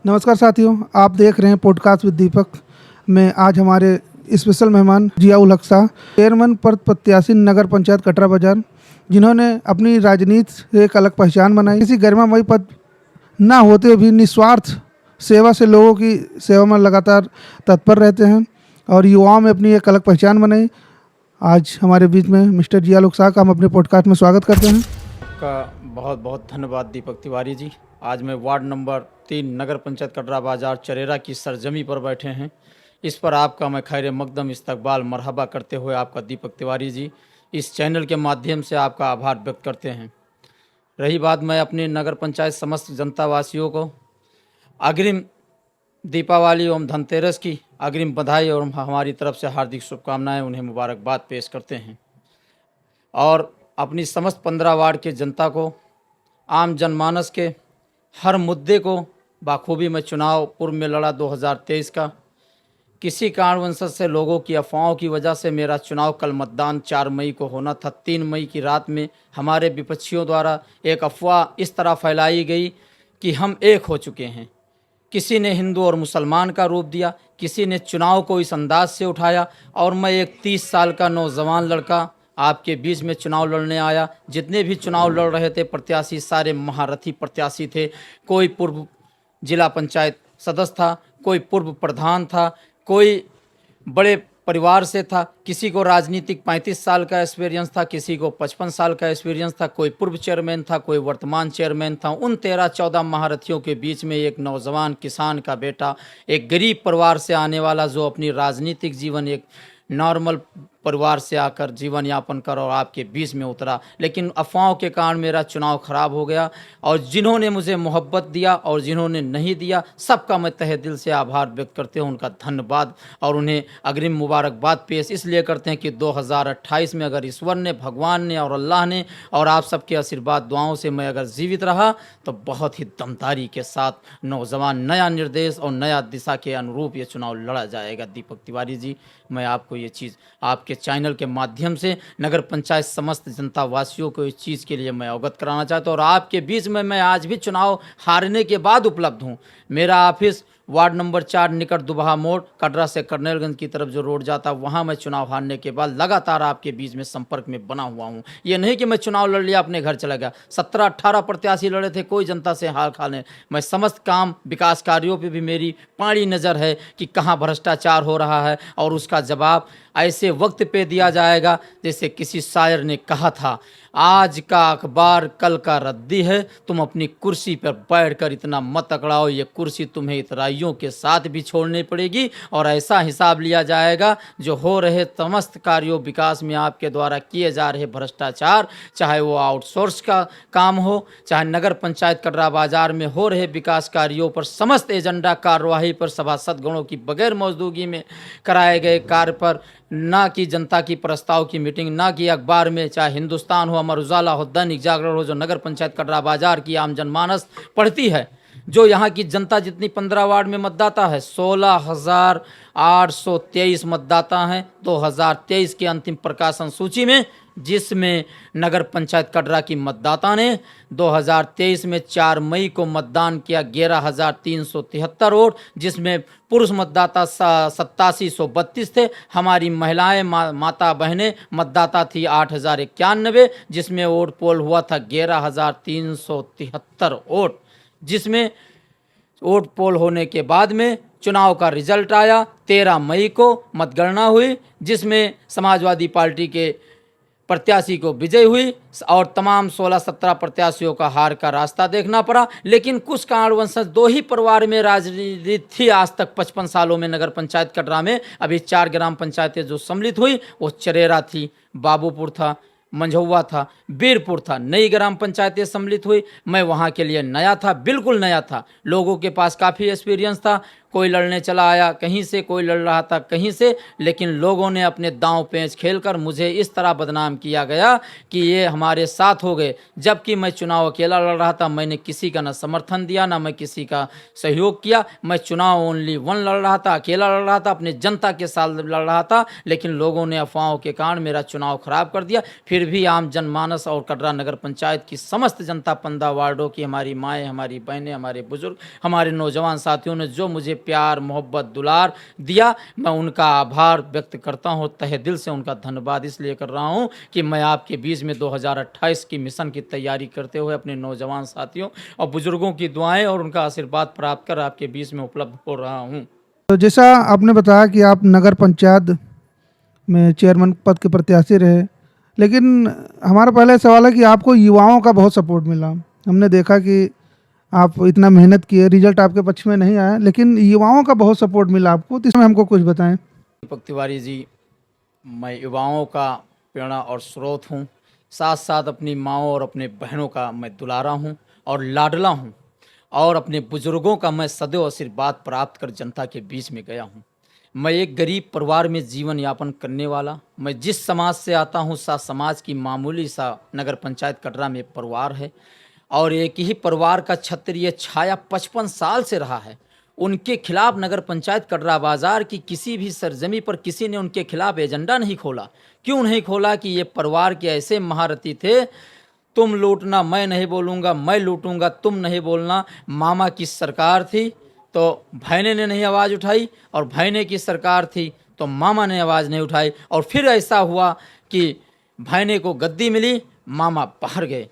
नमस्कार साथियों, आप देख रहे हैं पॉडकास्ट विद दीपक में। आज हमारे स्पेशल मेहमान जिया उल हक साहब, चेयरमैन पद प्रत्याशी नगर पंचायत कटरा बाजार, जिन्होंने अपनी राजनीति से एक अलग पहचान बनाई। किसी गरिमामयी पद ना होते भी निस्वार्थ सेवा से लोगों की सेवा में लगातार तत्पर रहते हैं और युवाओं में अपनी एक अलग पहचान बनाई। आज हमारे बीच में मिस्टर जिया उल हक साहब का हम अपने पॉडकास्ट में स्वागत करते हैं। आपका बहुत बहुत धन्यवाद दीपक तिवारी जी। आज मैं वार्ड नंबर 3 नगर पंचायत कटरा बाजार चरेरा की सरजमी पर बैठे हैं। इस पर आपका मैं खैर मकदम इस्तकबाल मरहबा करते हुए आपका दीपक तिवारी जी इस चैनल के माध्यम से आपका आभार व्यक्त करते हैं। रही बात, मैं अपने नगर पंचायत समस्त जनता वासियों को अग्रिम दीपावली एवं धनतेरस की अग्रिम बधाई और हमारी तरफ से हार्दिक शुभकामनाएं, उन्हें मुबारकबाद पेश करते हैं और अपनी समस्त 15 वार्ड के जनता को आम जनमानस के हर मुद्दे को बाखूबी में चुनाव पूर्व में लड़ा 2023 का। किसी कारणवश से लोगों की अफवाहों की वजह से मेरा चुनाव कल मतदान 4 मई को होना था। 3 मई की रात में हमारे विपक्षियों द्वारा एक अफवाह इस तरह फैलाई गई कि हम एक हो चुके हैं। किसी ने हिंदू और मुसलमान का रूप दिया, किसी ने चुनाव को इस अंदाज से उठाया और मैं एक 30 साल का नौजवान लड़का आपके बीच में चुनाव लड़ने आया। जितने भी चुनाव लड़ रहे थे प्रत्याशी सारे महारथी प्रत्याशी थे। कोई पूर्व जिला पंचायत सदस्य था, कोई पूर्व प्रधान था, कोई बड़े परिवार से था, किसी को राजनीतिक 35 साल का एक्सपीरियंस था, किसी को 55 साल का एक्सपीरियंस था, कोई पूर्व चेयरमैन था, कोई वर्तमान चेयरमैन था। उन 13-14 महारथियों के बीच में एक नौजवान किसान का बेटा, एक गरीब परिवार से आने वाला, जो अपनी राजनीतिक जीवन एक नॉर्मल परिवार से आकर जीवन यापन कर और आपके बीच में उतरा। लेकिन अफवाहों के कारण मेरा चुनाव खराब हो गया और जिन्होंने मुझे मोहब्बत दिया और जिन्होंने नहीं दिया, सबका मैं तहे दिल से आभार व्यक्त करते हूँ, उनका धन्यवाद और उन्हें अग्रिम मुबारकबाद पेश इसलिए करते हैं कि 2028 में अगर ईश्वर ने, भगवान ने और अल्लाह ने और आप सबके आशीर्वाद दुआओं से मैं अगर जीवित रहा तो बहुत ही दमदारी के साथ नौजवान नया निर्देश और नया दिशा के अनुरूप ये चुनाव लड़ा जाएगा। दीपक तिवारी जी, मैं आपको ये चीज़ आपके चैनल के माध्यम से नगर पंचायत समस्त जनता वासियों को इस चीज़ के लिए मैं अवगत कराना चाहता हूँ और आपके बीच में मैं आज भी चुनाव हारने के बाद उपलब्ध हूँ। मेरा ऑफिस वार्ड नंबर 4 निकट दुबहा मोड़, कटरा से कर्नेलगंज की तरफ जो रोड जाता है, वहाँ मैं चुनाव हारने के बाद लगातार आपके बीच में संपर्क में बना हुआ हूँ। ये नहीं कि मैं चुनाव लड़ लिया अपने घर चला गया। 17-18 प्रत्याशी लड़े थे, कोई जनता से हाल खाने। मैं समस्त काम विकास कार्यों पे भी मेरी पाड़ी नज़र है कि कहाँ भ्रष्टाचार हो रहा है और उसका जवाब ऐसे वक्त पे दिया जाएगा जैसे किसी शायर ने कहा था, आज का अखबार कल का रद्दी है, तुम अपनी कुर्सी पर बैठकर इतना मत अकड़ाओ, ये कुर्सी तुम्हें इतराइयों के साथ भी छोड़नी पड़ेगी और ऐसा हिसाब लिया जाएगा जो हो रहे समस्त कार्यों विकास में आपके द्वारा किए जा रहे भ्रष्टाचार, चाहे वो आउटसोर्स का काम हो, चाहे नगर पंचायत कटरा बाजार में हो रहे विकास कार्यों पर समस्त एजेंडा कार्यवाही पर सभासदगणों की बगैर मौजूदगी में कराए गए कार्य पर, ना कि जनता की प्रस्ताव की मीटिंग, ना कि अखबार में, चाहे हिंदुस्तान हो, अमर उजाला हो, दैनिक जागरण हो, जो नगर पंचायत कटरा बाजार की आम जनमानस पढ़ती है, जो यहाँ की जनता जितनी 15 वार्ड में मतदाता है, 16,823 मतदाता हैं 2023 की अंतिम प्रकाशन सूची में, जिसमें नगर पंचायत कटरा की मतदाता ने 2023 में 4 मई को मतदान किया 11,373 वोट, जिसमें पुरुष मतदाता 8732 थे। हमारी महिलाएं माता बहनें मतदाता थी 8,091, जिसमें वोट पोल हुआ था 11,373 वोट। जिसमें वोट पोल होने के बाद में चुनाव का रिजल्ट आया 13 मई को, मतगणना हुई, जिसमें समाजवादी पार्टी के प्रत्याशी को विजय हुई और तमाम 16-17 प्रत्याशियों का हार का रास्ता देखना पड़ा। लेकिन कुछ कारणवश 2 ही परिवार में राजनीति थी आज तक 55 सालों में नगर पंचायत कटरा में। अभी 4 ग्राम पंचायतें जो सम्मिलित हुई वो चरेरा थी, बाबूपुर था, मंझौवा था, बीरपुर था, नई ग्राम पंचायतें सम्मिलित हुई। मैं वहाँ के लिए नया था, बिल्कुल नया था। लोगों के पास काफ़ी एक्सपीरियंस था, कोई लड़ने चला आया कहीं से, कोई लड़ रहा था कहीं से, लेकिन लोगों ने अपने दांव पेंच खेलकर मुझे इस तरह बदनाम किया गया कि ये हमारे साथ हो गए। जबकि मैं चुनाव अकेला लड़ रहा था, मैंने किसी का ना समर्थन दिया, ना मैं किसी का सहयोग किया। मैं चुनाव ओनली वन लड़ रहा था, अकेला लड़ रहा था, अपने जनता के साथ लड़ रहा था। लेकिन लोगों ने अफवाहों के कारण मेरा चुनाव खराब कर दिया। फिर फिर भी आम जनमानस और कटरा नगर पंचायत की समस्त जनता 15 वार्डों की, हमारी माएँ, हमारी बहनें, हमारे बुजुर्ग, हमारे नौजवान साथियों ने जो मुझे प्यार मोहब्बत दुलार दिया, मैं उनका आभार व्यक्त करता हूँ। तहे दिल से उनका धन्यवाद इसलिए कर रहा हूँ कि मैं आपके बीच में 2028 की मिशन की तैयारी करते हुए अपने नौजवान साथियों और बुजुर्गों की दुआएं और उनका आशीर्वाद प्राप्त कर आपके बीच में उपलब्ध हो रहा हूँ। तो जैसा आपने बताया कि आप नगर पंचायत में चेयरमैन पद के प्रत्याशी रहे, लेकिन हमारा पहला सवाल है कि आपको युवाओं का बहुत सपोर्ट मिला। हमने देखा कि आप इतना मेहनत किए, रिजल्ट आपके पक्ष में नहीं आया, लेकिन युवाओं का बहुत सपोर्ट मिला आपको, तो इसमें हमको कुछ बताएं। दीपक तिवारी जी, मैं युवाओं का प्रेरणा और स्रोत हूँ। साथ साथ अपनी माँओं और अपने बहनों का मैं दुलारा हूँ और लाडला हूँ, और अपने बुजुर्गों का मैं सदैव आशीर्वाद प्राप्त कर जनता के बीच में गया हूँ। मैं एक गरीब परिवार में जीवन यापन करने वाला, मैं जिस समाज से आता हूँ सा समाज की मामूली सा नगर पंचायत कटरा में परिवार है, और एक ही परिवार का क्षत्रिय छाया 55 साल से रहा है। उनके खिलाफ नगर पंचायत कटरा बाजार की किसी भी सरजमी पर किसी ने उनके खिलाफ एजेंडा नहीं खोला। क्यों नहीं खोला? कि ये परिवार के ऐसे महारथी थे, तुम लूटना मैं नहीं बोलूँगा, मैं लूटूंगा तुम नहीं बोलना। मामा की सरकार थी तो भाईने ने नहीं आवाज़ उठाई, और भाईने की सरकार थी तो मामा ने आवाज़ नहीं उठाई, और फिर ऐसा हुआ कि भाईने को गद्दी मिली, मामा बाहर गए।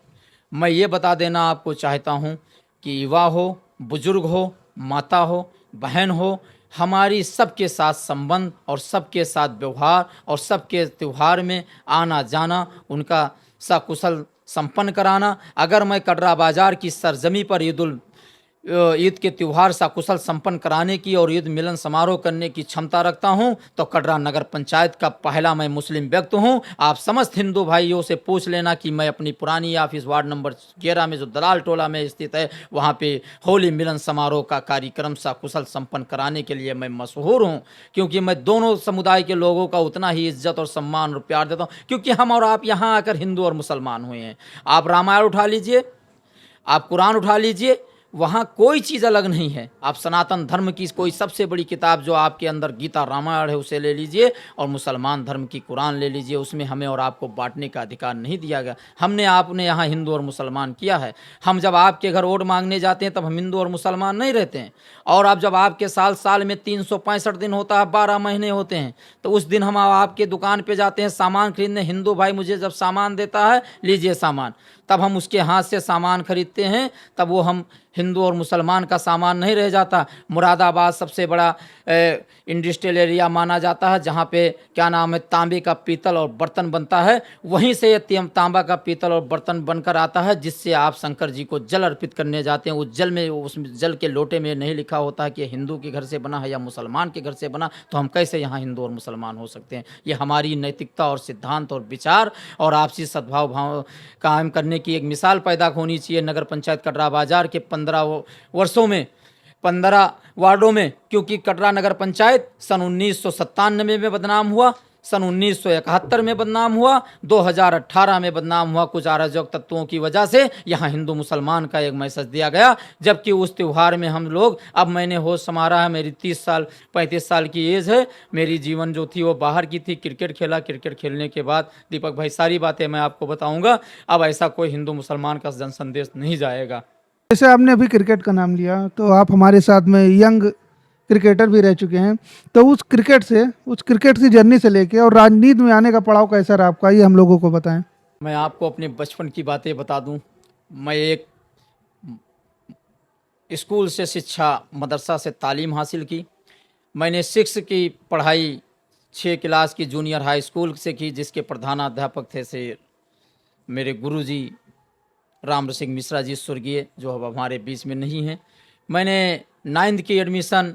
मैं ये बता देना आपको चाहता हूँ कि युवा हो, बुजुर्ग हो, माता हो, बहन हो, हमारी सबके साथ संबंध और सबके साथ व्यवहार और सबके त्यौहार में आना जाना, उनका सकुशल संपन्न कराना। अगर मैं कटरा बाजार की सरजमी पर ईद के त्यौहार सकुशल संपन्न कराने की और ईद मिलन समारोह करने की क्षमता रखता हूं, तो कटरा नगर पंचायत का पहला मैं मुस्लिम व्यक्ति हूं। आप समस्त हिंदू भाइयों से पूछ लेना कि मैं अपनी पुरानी ऑफिस वार्ड नंबर 11 में जो दलाल टोला में स्थित है, वहां पे होली मिलन समारोह का कार्यक्रम सकुशल संपन्न कराने के लिए मैं मशहूर हूं, क्योंकि मैं दोनों समुदाय के लोगों का उतना ही इज्जत और सम्मान और प्यार देता हूं, क्योंकि हम और आप यहाँ आकर हिंदू और मुसलमान हुए हैं। आप रामायण उठा लीजिए, आप कुरान उठा लीजिए, वहाँ कोई चीज़ अलग नहीं है। आप सनातन धर्म की कोई सबसे बड़ी किताब जो आपके अंदर गीता रामायण है उसे ले लीजिए, और मुसलमान धर्म की कुरान ले लीजिए, उसमें हमें और आपको बांटने का अधिकार नहीं दिया गया। हमने आपने यहाँ हिंदू और मुसलमान किया है। हम जब आपके घर वोट मांगने जाते हैं तब हम हिंदू और मुसलमान नहीं रहते हैं, और अब जब आपके साल में 365 दिन होता है, 12 महीने होते हैं, तो उस दिन हम आपके दुकान पे जाते हैं सामान खरीदने। हिंदू भाई मुझे जब सामान देता है, लीजिए सामान, तब हम उसके हाथ से सामान खरीदते हैं, तब वो हम हिंदू और मुसलमान का सामान नहीं रह जाता। मुरादाबाद सबसे बड़ा इंडस्ट्रियल एरिया माना जाता है, जहाँ पे क्या नाम है, तांबे का पीतल और बर्तन बनता है। वहीं से ये तांबा का पीतल और बर्तन बनकर आता है, जिससे आप शंकर जी को जल अर्पित करने जाते हैं। उस जल में, उस जल के लोटे में नहीं लिखा होता है कि हिंदू के घर से बना है या मुसलमान के घर से बना, तो हम कैसे यहाँ हिंदू और मुसलमान हो सकते हैं? ये हमारी नैतिकता और सिद्धांत और विचार और आपसी सद्भाव भाव कायम करने की एक मिसाल पैदा होनी चाहिए नगर पंचायत कटरा बाजार के 15 वर्षों में, 15 वार्डों में। क्योंकि कटरा नगर पंचायत सन 1997 में बदनाम हुआ, सन 1971 में बदनाम हुआ, 2018 में बदनाम हुआ। कुछ अराजक तत्वों की वजह से यहाँ हिंदू मुसलमान का एक मैसेज दिया गया, जबकि उस त्यौहार में हम लोग, अब मैंने होश संभाला है, मेरी 35 साल की एज है, मेरी जीवन जो थी वो बाहर की थी। क्रिकेट खेला, क्रिकेट खेलने के बाद दीपक भाई सारी बातें मैं आपको बताऊंगा। अब ऐसा कोई हिंदू मुसलमान का जन संदेश नहीं जाएगा। जैसे आपने अभी क्रिकेट का नाम लिया, तो आप हमारे साथ में यंग क्रिकेटर भी रह चुके हैं, तो उस क्रिकेट की जर्नी से लेके और राजनीति में आने का पड़ाव कैसा रहा आपका, ये हम लोगों को बताएं। मैं आपको अपने बचपन की बातें बता दूं। मैं एक स्कूल से शिक्षा, मदरसा से तालीम हासिल की। मैंने 6 की पढ़ाई 6 क्लास की जूनियर हाई स्कूल से की, जिसके प्रधानाध्यापक थे से मेरे गुरुजी राम सिंह मिश्रा जी स्वर्गीय, जो अब हमारे बीच में नहीं हैं। मैंने 9th की एडमिशन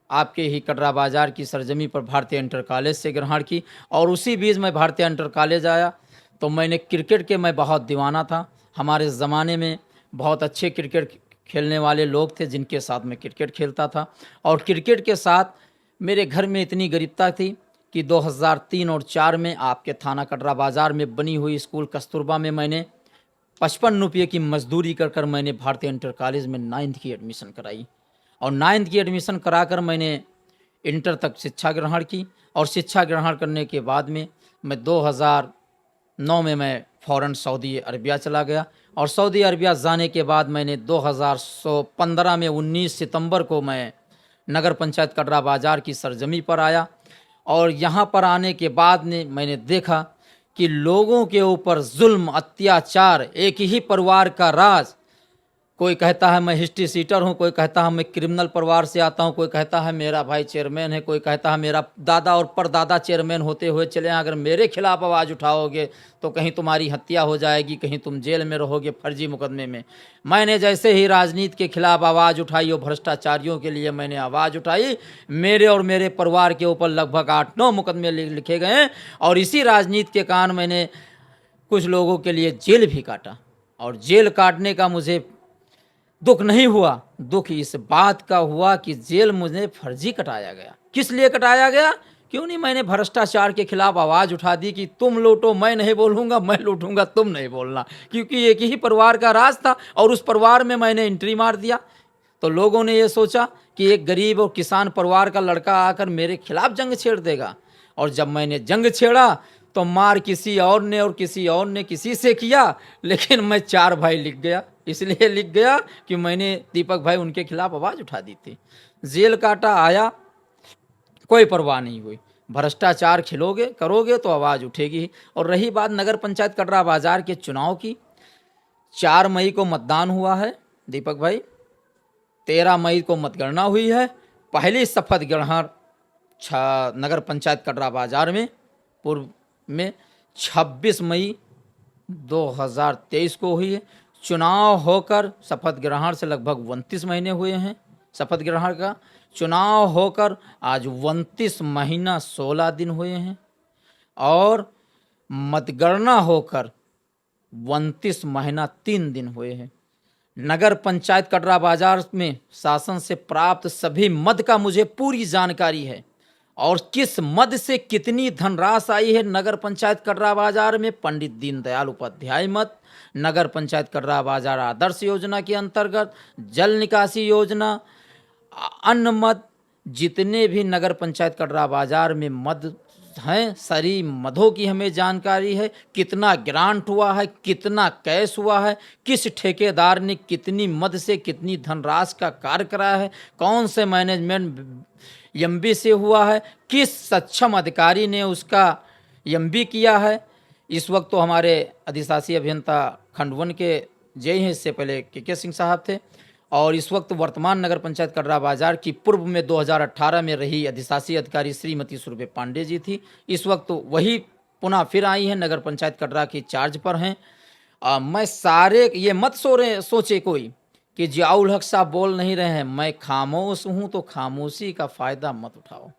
आपके ही कटरा बाजार की सरजमी पर भारतीय इंटर कॉलेज से ग्रहण की, और उसी बीच मैं भारतीय इंटर कॉलेज आया तो मैंने क्रिकेट के मैं बहुत दीवाना था। हमारे ज़माने में बहुत अच्छे क्रिकेट खेलने वाले लोग थे जिनके साथ मैं क्रिकेट खेलता था, और क्रिकेट के साथ मेरे घर में इतनी गरीबता थी कि 2003 और 4 में आपके थाना कटरा बाजार में बनी हुई स्कूल कस्तूरबा में मैंने 55 रुपये की मजदूरी कर मैंने भारतीय इंटर कॉलेज में 9th की एडमिशन कराई, और 9th की एडमिशन कराकर मैंने इंटर तक शिक्षा ग्रहण की। और शिक्षा ग्रहण करने के बाद में मैं 2009 में मैं फ़ौरन सऊदी अरबिया चला गया और सऊदी अरबिया जाने के बाद मैंने 2015 में 19 सितंबर को मैं नगर पंचायत कटरा बाज़ार की सरजमी पर आया और यहाँ पर आने के बाद मैंने देखा कि लोगों के ऊपर जुल्म, अत्याचार, एक ही परिवार का राज। कोई कहता है मैं हिस्ट्री सीटर हूँ, कोई कहता है मैं क्रिमिनल परिवार से आता हूँ, कोई कहता है मेरा भाई चेयरमैन है, कोई कहता है मेरा दादा और परदादा चेयरमैन होते हुए चले हैं, अगर मेरे खिलाफ आवाज़ उठाओगे तो कहीं तुम्हारी हत्या हो जाएगी, कहीं तुम जेल में रहोगे फर्जी मुकदमे में। मैंने जैसे ही राजनीति के खिलाफ आवाज़ उठाई और भ्रष्टाचारियों के लिए मैंने आवाज़ उठाई, मेरे और मेरे परिवार के ऊपर लगभग 8-9 मुकदमे लिखे गए हैं और इसी राजनीति के कारण मैंने कुछ लोगों के लिए जेल भी काटा। और जेल काटने का मुझे दुख नहीं हुआ, दुख इस बात का हुआ कि जेल मुझे फर्जी कटाया गया। किस लिए कटाया गया? क्यों नहीं मैंने भ्रष्टाचार के खिलाफ आवाज़ उठा दी कि तुम लूटो मैं नहीं बोलूँगा, मैं लूटूंगा तुम नहीं बोलना, क्योंकि एक ही परिवार का राज था और उस परिवार में मैंने एंट्री मार दिया। तो लोगों ने ये सोचा कि एक गरीब और किसान परिवार का लड़का आकर मेरे खिलाफ जंग छेड़ देगा, और जब मैंने जंग छेड़ा तो मार किसी और ने और किसी और ने किसी से किया, लेकिन मैं 4 भाई लिख गया। इसलिए लिख गया कि मैंने दीपक भाई उनके खिलाफ आवाज़ उठा दी थी। जेल काटा, आया, कोई परवाह नहीं हुई। भ्रष्टाचार खिलोगे करोगे तो आवाज़ उठेगी। और रही बात नगर पंचायत कटरा बाज़ार के चुनाव की, 4 मई को मतदान हुआ है दीपक भाई, 13 मई को मतगणना हुई है। पहली शपथ ग्रहण नगर पंचायत कटरा बाज़ार में पूर्व में 26 मई 2023 को हुई है। चुनाव होकर शपथ ग्रहण से लगभग 29 महीने हुए हैं। शपथ ग्रहण का चुनाव होकर आज 29 महीना 16 दिन हुए हैं और मतगणना होकर 29 महीना 3 दिन हुए हैं। नगर पंचायत कटरा बाज़ार में शासन से प्राप्त सभी मद का मुझे पूरी जानकारी है और किस मद से कितनी धनराशि आई है नगर पंचायत कटरा बाज़ार में। पंडित दीनदयाल उपाध्याय मद, नगर पंचायत कटरा बाज़ार आदर्श योजना के अंतर्गत जल निकासी योजना, अन्न मद, जितने भी नगर पंचायत कटरा बाज़ार में मद हैं सारी मदों की हमें जानकारी है। कितना ग्रांट हुआ है, कितना कैश हुआ है, किस ठेकेदार ने कितनी मद से कितनी धनराशि का कार्य कराया है, कौन से मैनेजमेंट एमबी से हुआ है, किस सक्षम अधिकारी ने उसका एमबी किया है। इस वक्त तो हमारे अधिशासी अभियंता खंड 1 के जेई हैं, इससे पहले के सिंह साहब थे, और इस वक्त वर्तमान नगर पंचायत कटरा बाज़ार की पूर्व में 2018 में रही अधिशासी अधिकारी श्रीमती सुरभि पांडे जी थी। इस वक्त तो वही पुनः फिर आई हैं, नगर पंचायत कटरा की चार्ज पर हैं। मैं सारे ये मत सोचे कोई कि जियाउल हक साहब बोल नहीं रहे हैं, मैं खामोश हूँ तो खामोशी का फ़ायदा मत उठाओ।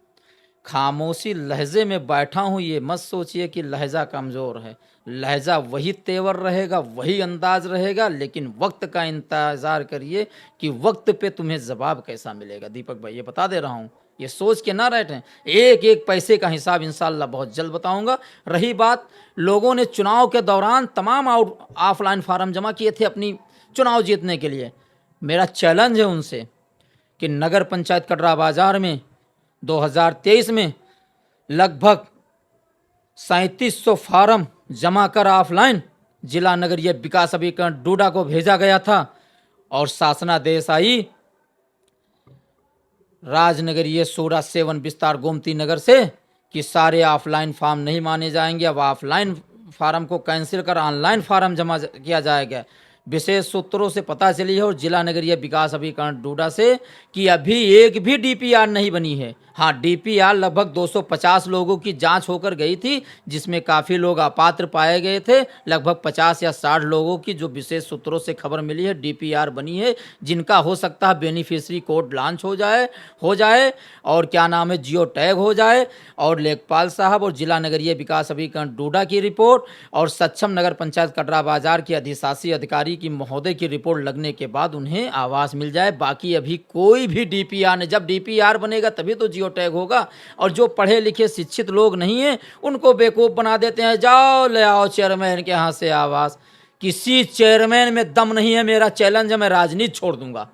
खामोशी लहजे में बैठा हूँ, ये मत सोचिए कि लहजा कमज़ोर है। लहजा वही तेवर रहेगा, वही अंदाज रहेगा, लेकिन वक्त का इंतज़ार करिए कि वक्त पे तुम्हें जवाब कैसा मिलेगा। दीपक भाई ये बता दे रहा हूँ, ये सोच के ना बैठें। एक एक पैसे का हिसाब इंशाल्लाह बहुत जल्द बताऊंगा। रही बात, लोगों ने चुनाव के दौरान तमाम ऑफलाइन फार्म जमा किए थे अपनी चुनाव जीतने के लिए। मेरा चैलेंज है उनसे कि नगर पंचायत कटरा बाज़ार में 2023 में लगभग 3700 फार्म जमा कर ऑफलाइन जिला नगरीय विकास अभिकरण डूडा को भेजा गया था और शासनादेश आई राजनगरीय सूरा सेवन विस्तार गोमती नगर से कि सारे ऑफलाइन फार्म नहीं माने जाएंगे, अब ऑफलाइन फार्म को कैंसिल कर ऑनलाइन फार्म जमा किया जाएगा। विशेष सूत्रों से पता चली है और जिला नगरीय विकास अभिकरण डूडा से कि अभी एक भी डीपीआर नहीं बनी है। हाँ, डीपीआर लगभग 250 लोगों की जांच होकर गई थी, जिसमें काफ़ी लोग अपात्र पाए गए थे। लगभग 50 या 60 लोगों की जो विशेष सूत्रों से खबर मिली है डीपीआर बनी है, जिनका हो सकता है बेनिफिशियरी कोड लॉन्च हो जाए और क्या नाम है जियो टैग हो जाए। और लेखपाल साहब और जिला नगरीय विकास अभिकरण डूडा की रिपोर्ट और सक्षम नगर पंचायत कटरा बाज़ार के अधिशासी अधिकारी की महोदय की रिपोर्ट लगने के बाद उन्हें आवास मिल जाए। बाकी अभी कोई भी डीपीआर नहीं, जब डीपीआर बनेगा तभी तो जियो टैग होगा। और जो पढ़े लिखे शिक्षित लोग नहीं हैं उनको बेवकूफ़ बना देते हैं, जाओ ले आओ चेयरमैन के यहाँ से आवास। किसी चेयरमैन में दम नहीं है। मेरा चैलेंज है, मैं राजनीति छोड़ दूंगा।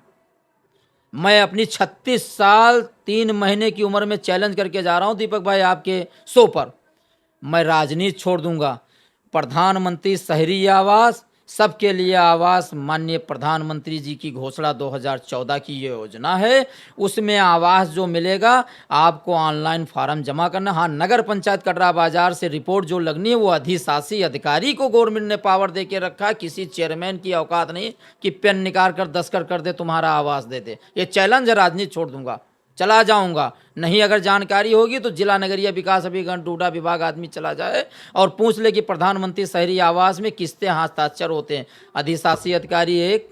मैं अपनी 36 साल 3 महीने की उम्र में चैलेंज करके जा रहा हूं दीपक भाई आपके शो पर, मैं राजनीति छोड़ दूंगा। प्रधानमंत्री शहरी आवास, सबके लिए आवास, माननीय प्रधानमंत्री जी की घोषणा 2014 की ये योजना है। उसमें आवास जो मिलेगा आपको ऑनलाइन फार्म जमा करना। हाँ, नगर पंचायत कटरा बाजार से रिपोर्ट जो लगनी है वो अधिशासी अधिकारी को गवर्नमेंट ने पावर दे के रखा। किसी चेयरमैन की औकात नहीं कि पेन निकाल कर दस्तखत कर दे तुम्हारा आवास दे दे। ये चैलेंज है, राजनीति छोड़ दूंगा, चला जाऊंगा। नहीं अगर जानकारी होगी तो जिला नगरीय विकास अभिकरण डूडा विभाग आदमी चला जाए और पूछ ले कि प्रधानमंत्री शहरी आवास में किसके हस्ताक्षर होते हैं। अधिशासी अधिकारी 1,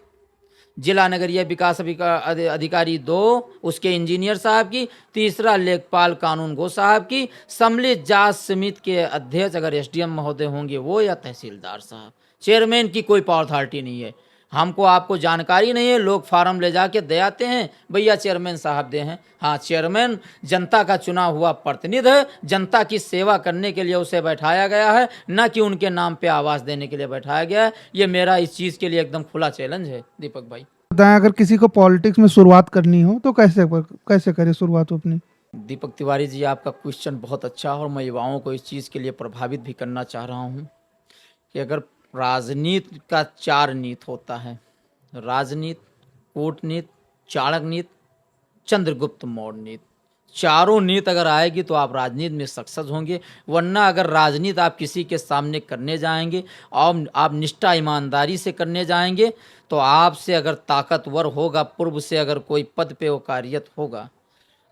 जिला नगरीय विकास अधिकारी 2, उसके इंजीनियर साहब की, तीसरा लेखपाल कानून गो साहब की, सम्मिलित जांच समिति के अध्यक्ष अगर एसडीएम महोदय होंगे वो, या तहसीलदार साहब। चेयरमैन की कोई पावर अथॉरिटी नहीं है। हमको आपको जानकारी नहीं है, लोग फार्म ले जाके दे आते हैं, भैया चेयरमैन साहब दे हैं। हाँ, चेयरमैन जनता का चुना हुआ प्रतिनिधि है, जनता की सेवा करने के लिए उसे बैठाया गया है, न कि उनके नाम पे आवास देने के लिए बैठाया गया है। ये मेरा इस चीज़ के लिए एकदम खुला चैलेंज है दीपक भाई। बताएं, अगर किसी को पॉलिटिक्स में शुरुआत करनी हो तो कैसे करे शुरुआत अपनी? दीपक तिवारी जी, आपका क्वेश्चन बहुत अच्छा है और मैं युवाओं को इस चीज़ के लिए प्रभावित भी करना चाह रहा हूँ कि अगर राजनीति का 4 नीति होता है, राजनीति, कूटनीति, चाणक्य नीति, चंद्रगुप्त मौर्य नीति। चारों नीति अगर आएगी तो आप राजनीति में सक्सेस होंगे। वरना अगर राजनीति आप किसी के सामने करने जाएंगे और आप निष्ठा ईमानदारी से करने जाएंगे तो आपसे अगर ताकतवर होगा, पूर्व से अगर कोई पद पे वो कार्यरत होगा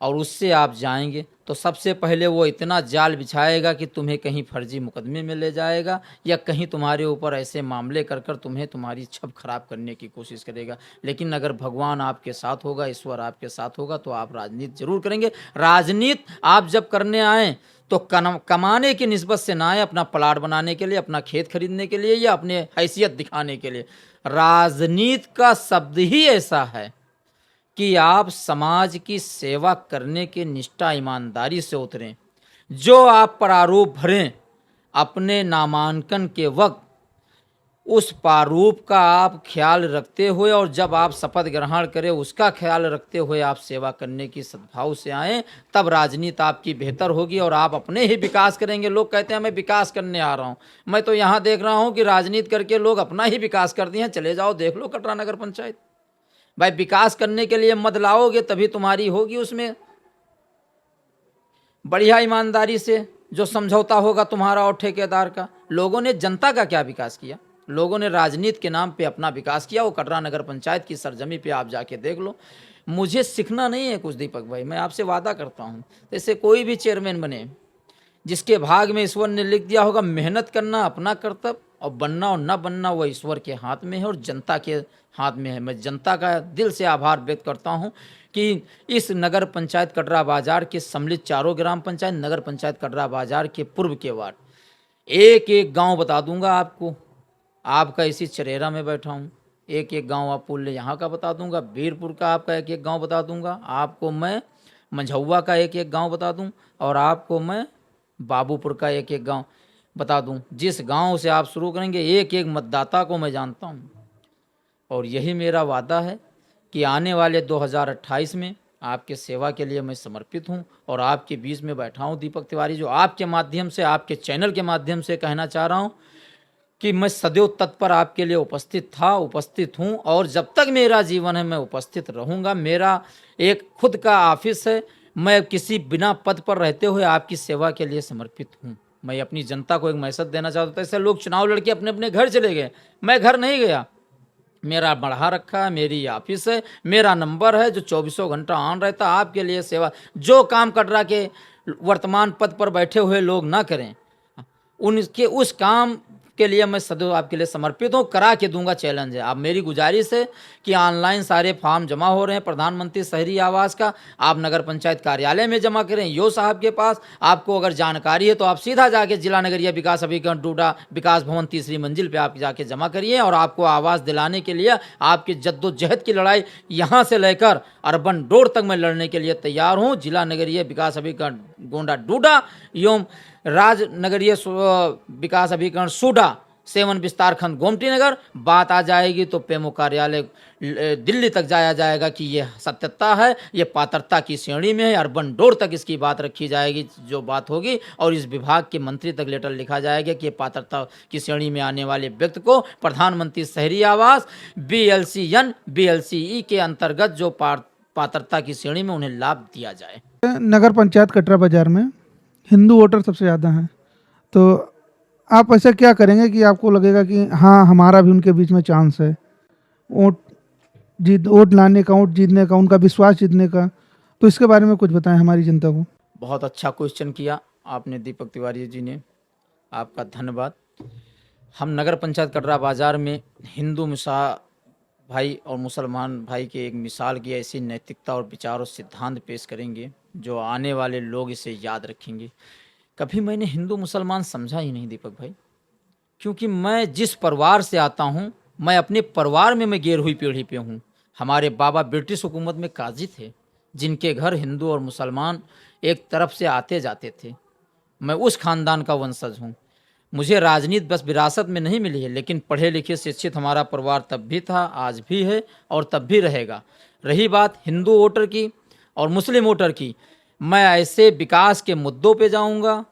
और उससे आप जाएंगे तो सबसे पहले वो इतना जाल बिछाएगा कि तुम्हें कहीं फर्जी मुकदमे में ले जाएगा या कहीं तुम्हारे ऊपर ऐसे मामले कर कर तुम्हें तुम्हारी छवि खराब करने की कोशिश करेगा। लेकिन अगर भगवान आपके साथ होगा, ईश्वर आपके साथ होगा तो आप राजनीति जरूर करेंगे। राजनीति आप जब करने आएँ तो कमाने की निस्बत से ना आए, अपना प्लाट बनाने के लिए, अपना खेत खरीदने के लिए या अपने हैसियत दिखाने के लिए। राजनीति का शब्द ही ऐसा है कि आप समाज की सेवा करने के निष्ठा ईमानदारी से उतरें। जो आप प्रारूप भरें अपने नामांकन के वक्त, उस प्रारूप का आप ख्याल रखते हुए और जब आप शपथ ग्रहण करें उसका ख्याल रखते हुए आप सेवा करने की सद्भाव से आएँ, तब राजनीति आपकी बेहतर होगी और आप अपने ही विकास करेंगे। लोग कहते हैं मैं विकास करने आ रहा हूँ, मैं तो यहाँ देख रहा हूँ कि राजनीति करके लोग अपना ही विकास कर दिए हैं। चले जाओ देख लो कटरा नगर पंचायत। भाई विकास करने के लिए मत लाओगे तभी तुम्हारी होगी उसमें बढ़िया ईमानदारी से जो समझौता होगा तुम्हारा और ठेकेदार का। लोगों ने जनता का क्या विकास किया? लोगों ने राजनीति के नाम पे अपना विकास किया। वो कटरा नगर पंचायत की सरजमी पे आप जाके देख लो। मुझे सीखना नहीं है कुछ दीपक भाई, मैं आपसे वादा करता हूँ जैसे कोई भी चेयरमैन बने, जिसके भाग में ईश्वर ने लिख दिया होगा, मेहनत करना अपना कर्तव्य और बनना और न बनना वह ईश्वर के हाथ में है और जनता के हाथ में है। मैं जनता का दिल से आभार व्यक्त करता हूं कि इस नगर पंचायत कटरा बाजार के सम्मिलित चारों ग्राम पंचायत, नगर पंचायत कटरा बाजार के पूर्व के वार्ड, एक एक गांव बता दूंगा आपको। आपका इसी चरेरा में बैठा हूं, एक एक गांव आप पुल यहाँ का बता दूंगा, वीरपुर का आपका एक एक गाँव बता दूंगा, आपको मैं मंझौवा का एक एक गाँव बता दूँ और आपको मैं बाबूपुर का एक एक गांव बता दूं। जिस गांव से आप शुरू करेंगे एक एक मतदाता को मैं जानता हूं और यही मेरा वादा है कि आने वाले 2028 में आपके सेवा के लिए मैं समर्पित हूं और आपके बीच में बैठा हूं दीपक तिवारी, जो आपके माध्यम से, आपके चैनल के माध्यम से कहना चाह रहा हूं कि मैं सदैव तत्पर आपके लिए उपस्थित था, उपस्थित हूं और जब तक मेरा जीवन है मैं उपस्थित रहूंगा। मेरा एक खुद का ऑफिस है, मैं किसी बिना पद पर रहते हुए आपकी सेवा के लिए समर्पित हूँ। मैं अपनी जनता को एक मैसेज देना चाहता था। ऐसे लोग चुनाव लड़के अपने अपने घर चले गए, मैं घर नहीं गया। मेरा बढ़ा रखा है, मेरी ऑफिस है, मेरा नंबर है जो 24 घंटा ऑन रहता आपके लिए सेवा। जो काम कटरा के वर्तमान पद पर बैठे हुए लोग ना करें, उनके उस काम के लिए मैं सदैव आपके लिए समर्पित हूँ, करा के दूंगा। चैलेंज है। आप मेरी गुजारिश है कि ऑनलाइन सारे फॉर्म जमा हो रहे हैं प्रधानमंत्री शहरी आवास का, आप नगर पंचायत कार्यालय में जमा करें, यो साहब के पास। आपको अगर जानकारी है तो आप सीधा जाके जिला नगरीय विकास अभिकरण डूडा विकास भवन 3री मंजिल पे आप जाके जमा करिए और आपको आवास दिलाने के लिए आपकी जद्दोजहद की लड़ाई यहाँ से लेकर अर्बन डोर तक मैं लड़ने के लिए तैयार हूँ। जिला नगरीय विकास अभिकरण गोंडा डूडा एवं राज नगरीय विकास अभिकरण सूडा 7 विस्तारखंड गोमती नगर, बात आ जाएगी तो पेमो कार्यालय दिल्ली तक जाया जाएगा कि ये सत्यता है, ये पात्रता की श्रेणी में है। अर्बन डोर तक इसकी बात रखी जाएगी जो बात होगी, और इस विभाग के मंत्री तक लेटर लिखा जाएगा कि ये पात्रता की श्रेणी में आने वाले व्यक्ति को प्रधानमंत्री शहरी आवास BLCN BLCE के अंतर्गत जो पात्रता की श्रेणी में उन्हें लाभ दिया जाए। नगर पंचायत कटरा बाजार में हिंदू वोटर सबसे ज़्यादा हैं, तो आप ऐसा क्या करेंगे कि आपको लगेगा कि हाँ हमारा भी उनके बीच में चांस है वोट लाने का, वोट जीतने का, उनका विश्वास जीतने का? तो इसके बारे में कुछ बताएं हमारी जनता को। बहुत अच्छा क्वेश्चन किया आपने दीपक तिवारी जी ने, आपका धन्यवाद। हम नगर पंचायत कटरा बाजार में हिंदू भाई और मुसलमान भाई के एक मिसाल की ऐसी नैतिकता और विचार और सिद्धांत पेश करेंगे जो आने वाले लोग इसे याद रखेंगे। कभी मैंने हिंदू मुसलमान समझा ही नहीं दीपक भाई, क्योंकि मैं जिस परिवार से आता हूँ, मैं अपने परिवार में मैं गिरहुई पीढ़ी पे हूँ। हमारे बाबा ब्रिटिश हुकूमत में काजी थे, जिनके घर हिंदू और मुसलमान एक तरफ से आते जाते थे। मैं उस खानदान का वंशज हूँ। मुझे राजनीति बस विरासत में नहीं मिली है, लेकिन पढ़े लिखे शिक्षित हमारा परिवार तब भी था, आज भी है और तब भी रहेगा। रही बात हिंदू वोटर की और मुस्लिम वोटर की, मैं ऐसे विकास के मुद्दों पे जाऊंगा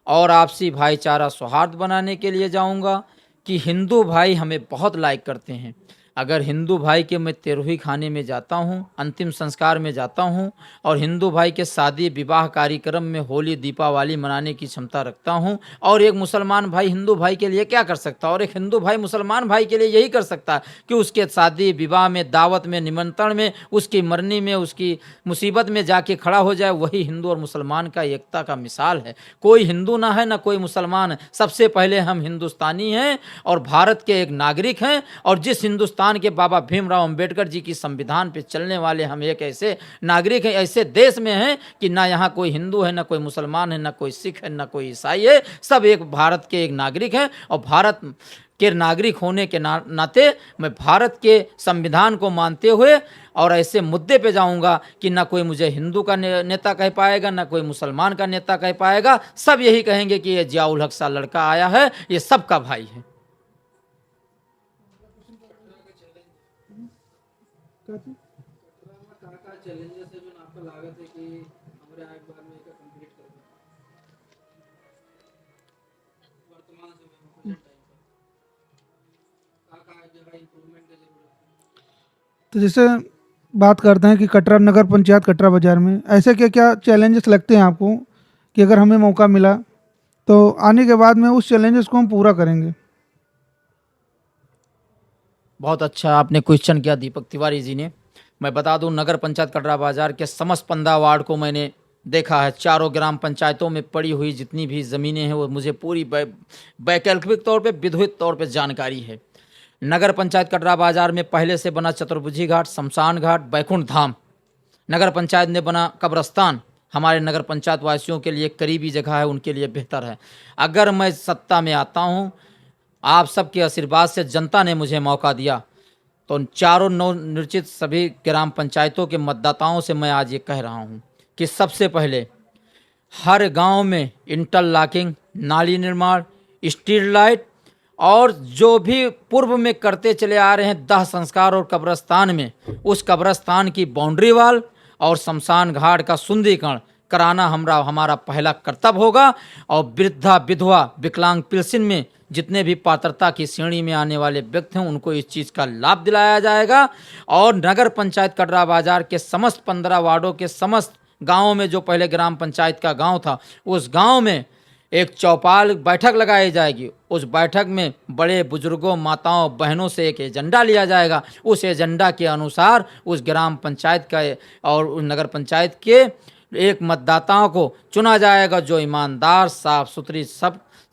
और आपसी भाईचारा सौहार्द बनाने के लिए जाऊंगा कि हिंदू भाई हमें बहुत लाइक करते हैं। अगर हिंदू भाई के मैं तेरहवीं खाने में जाता हूँ, अंतिम संस्कार में जाता हूँ, और हिंदू भाई के शादी विवाह कार्यक्रम में होली दीपावली मनाने की क्षमता रखता हूँ, और एक मुसलमान भाई हिंदू भाई के लिए क्या कर सकता है, और एक हिंदू भाई मुसलमान भाई के लिए यही कर सकता है कि उसके शादी विवाह में, दावत में, निमंत्रण में, उसकी मरनी में, उसकी मुसीबत में जाके खड़ा हो जाए। वही हिंदू और मुसलमान का एकता का मिसाल है। कोई हिंदू ना है ना कोई मुसलमान है, सबसे पहले हम हिंदुस्तानी हैं और भारत के एक नागरिक हैं, और जिस हिंदुस्तान के बाबा भीमराव अंबेडकर जी की संविधान पे चलने वाले हम एक ऐसे नागरिक हैं, ऐसे देश में हैं कि ना यहाँ कोई हिंदू है, ना कोई मुसलमान है, ना कोई सिख है, ना कोई ईसाई है, सब एक भारत के एक नागरिक हैं। और भारत के नागरिक होने के नाते मैं भारत के संविधान को मानते हुए और ऐसे मुद्दे पे जाऊंगा कि ना कोई मुझे हिंदू का नेता कह पाएगा, ना कोई मुसलमान का नेता कह पाएगा। सब यही कहेंगे कि ये जियाउल हक सा लड़का आया है, ये सबका भाई है। तो जैसे बात करते हैं कि कटरा नगर पंचायत कटरा बाजार में ऐसे क्या क्या चैलेंजेस लगते हैं आपको कि अगर हमें मौका मिला तो आने के बाद में उस चैलेंजेस को हम पूरा करेंगे? बहुत अच्छा आपने क्वेश्चन किया दीपक तिवारी जी ने। मैं बता दूं, नगर पंचायत कटरा बाजार के समस्त 15 वार्ड को मैंने देखा है। चारों ग्राम पंचायतों में पड़ी हुई जितनी भी ज़मीनें हैं वो मुझे पूरी वैकल्पिक तौर पे, विधिवत तौर पे जानकारी है। नगर पंचायत कटरा बाजार में पहले से बना चतुर्भुजी घाट, शमशान घाट, बैकुंठ धाम, नगर पंचायत ने बना कब्रस्तान हमारे नगर पंचायत वासियों के लिए करीबी जगह है, उनके लिए बेहतर है। अगर मैं सत्ता में आता हूँ, आप सबके आशीर्वाद से जनता ने मुझे मौका दिया, तो चारों नवनिर्वाचित सभी ग्राम पंचायतों के मतदाताओं से मैं आज ये कह रहा हूँ कि सबसे पहले हर गांव में इंटरलॉकिंग, नाली निर्माण, स्ट्रीट लाइट, और जो भी पूर्व में करते चले आ रहे हैं दाह संस्कार और कब्रस्तान में, उस कब्रस्तान की बाउंड्री वाल और शमशान घाट का सुंदरीकरण कराना हमारा पहला कर्तव्य होगा। और वृद्धा, विधवा, विकलांग पेंशन में जितने भी पात्रता की श्रेणी में आने वाले व्यक्ति हैं उनको इस चीज़ का लाभ दिलाया जाएगा। और नगर पंचायत कटरा बाजार के समस्त 15 वार्डों के समस्त गाँवों में, जो पहले ग्राम पंचायत का गाँव था, उस गाँव में एक चौपाल बैठक लगाई जाएगी। उस बैठक में बड़े बुजुर्गों, माताओं, बहनों से एक एजेंडा लिया जाएगा। उस एजेंडा के अनुसार उस ग्राम पंचायत का और उस नगर पंचायत के एक मतदाताओं को चुना जाएगा जो ईमानदार, साफ सुथरी,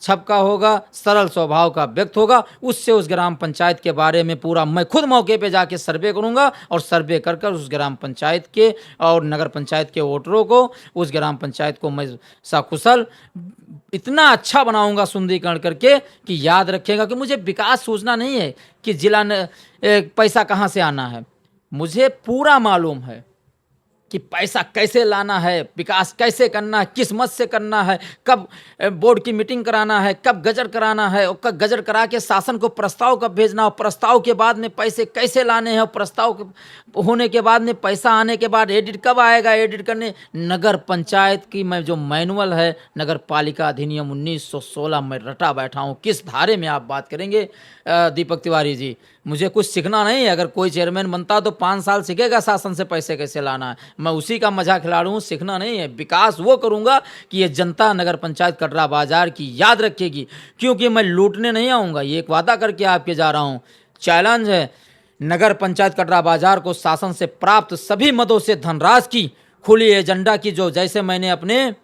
सबका होगा, सरल स्वभाव का व्यक्ति होगा। उससे उस ग्राम पंचायत के बारे में पूरा मैं खुद मौके पे जाके सर्वे करूंगा, और सर्वे कर कर उस ग्राम पंचायत के और नगर पंचायत के वोटरों को, उस ग्राम पंचायत को मैं सकुशल इतना अच्छा बनाऊंगा सुंदरीकरण करके कि याद रखेगा कि मुझे विकास सोचना नहीं है कि जिला पैसा कहाँ से आना है। मुझे पूरा मालूम है कि पैसा कैसे लाना है, विकास कैसे करना है, किस मत से करना है, कब बोर्ड की मीटिंग कराना है, कब गजर कराना है, और कब गजर करा के शासन को प्रस्ताव कब भेजना हो, प्रस्ताव के बाद में पैसे कैसे लाने हैं, और प्रस्ताव होने के बाद में पैसा आने के बाद एडिट कब आएगा, एडिट करने। नगर पंचायत की मैं जो मैनुअल है, नगर पालिका अधिनियम 1916 में रटा बैठा हूँ। किस धारे में आप बात करेंगे दीपक तिवारी जी? मुझे कुछ सीखना नहीं है। अगर कोई चेयरमैन बनता तो 5 साल सीखेगा शासन से पैसे कैसे लाना है। मैं उसी का मजा खिलाड़ू हूँ, सीखना नहीं है। विकास वो करूँगा कि ये जनता नगर पंचायत कटरा बाजार की याद रखेगी, क्योंकि मैं लूटने नहीं आऊँगा। ये एक वादा करके आपके जा रहा हूँ। चैलेंज है नगर पंचायत कटरा बाजार को शासन से प्राप्त सभी मदों से धनराशि की खुली एजेंडा की, जो जैसे मैंने अपने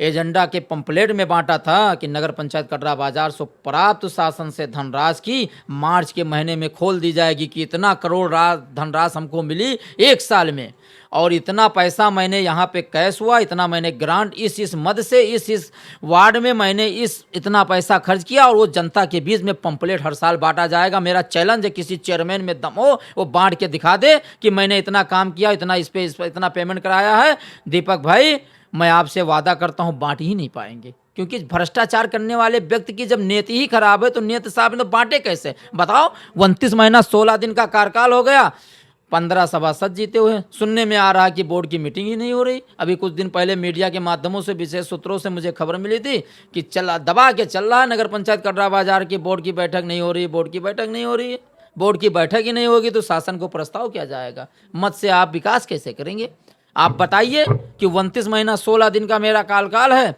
एजेंडा के पंपलेट में बांटा था कि नगर पंचायत कटरा बाजार से प्राप्त शासन से धनराशि की मार्च के महीने में खोल दी जाएगी कि इतना करोड़ धनराशि हमको मिली 1 साल में, और इतना पैसा मैंने यहाँ पे कैश हुआ, इतना मैंने ग्रांट इस मद से इस वार्ड में मैंने इतना पैसा खर्च किया, और वो जनता के बीच में पंपलेट हर साल बांटा जाएगा। मेरा चैलेंज है, किसी चेयरमैन में दम हो वो बांट के दिखा दे कि मैंने इतना काम किया, इतना इस पे इतना पेमेंट कराया है। दीपक भाई, मैं आपसे वादा करता हूं बांट ही नहीं पाएंगे, क्योंकि भ्रष्टाचार करने वाले व्यक्ति की जब नीति ही खराब है तो नीति साहब ने बांटे कैसे? बताओ। 29 महीना 16 दिन का कार्यकाल हो गया, 15 सभासद जीते हुए। सुनने में आ रहा है कि बोर्ड की मीटिंग ही नहीं हो रही। अभी कुछ दिन पहले मीडिया के माध्यमों से विशेष सूत्रों से मुझे खबर मिली थी कि दबा के चल रहा है नगर पंचायत कटरा बाजार की बोर्ड की बैठक नहीं हो रही, बोर्ड की बैठक नहीं हो रही है। बोर्ड की बैठक ही नहीं होगी तो शासन को प्रस्ताव किया जाएगा, मत से आप विकास कैसे करेंगे? आप बताइए कि 29 महीना 16 दिन का मेरा कार्यकाल है,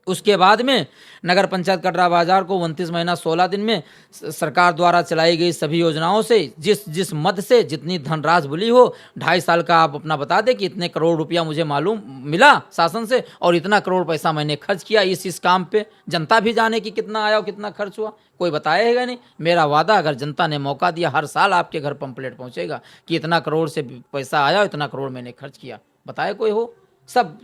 उसके बाद में नगर पंचायत कटरा बाजार को 29 महीना 16 दिन में सरकार द्वारा चलाई गई सभी योजनाओं से जिस मद से जितनी धनराशि मिली हो, 2.5 साल का आप अपना बता दें कि इतने करोड़ रुपया मुझे मालूम मिला शासन से, और इतना करोड़ पैसा मैंने खर्च किया इस काम पे। जनता भी जाने कि कितना आया और कितना खर्च हुआ, कोई बताएगा नहीं। मेरा वादा, अगर जनता ने मौका दिया, हर साल आपके घर पंपलेट पहुंचेगा कि इतना करोड़ से पैसा आया, इतना करोड़ मैंने खर्च किया। बताए कोई हो? सब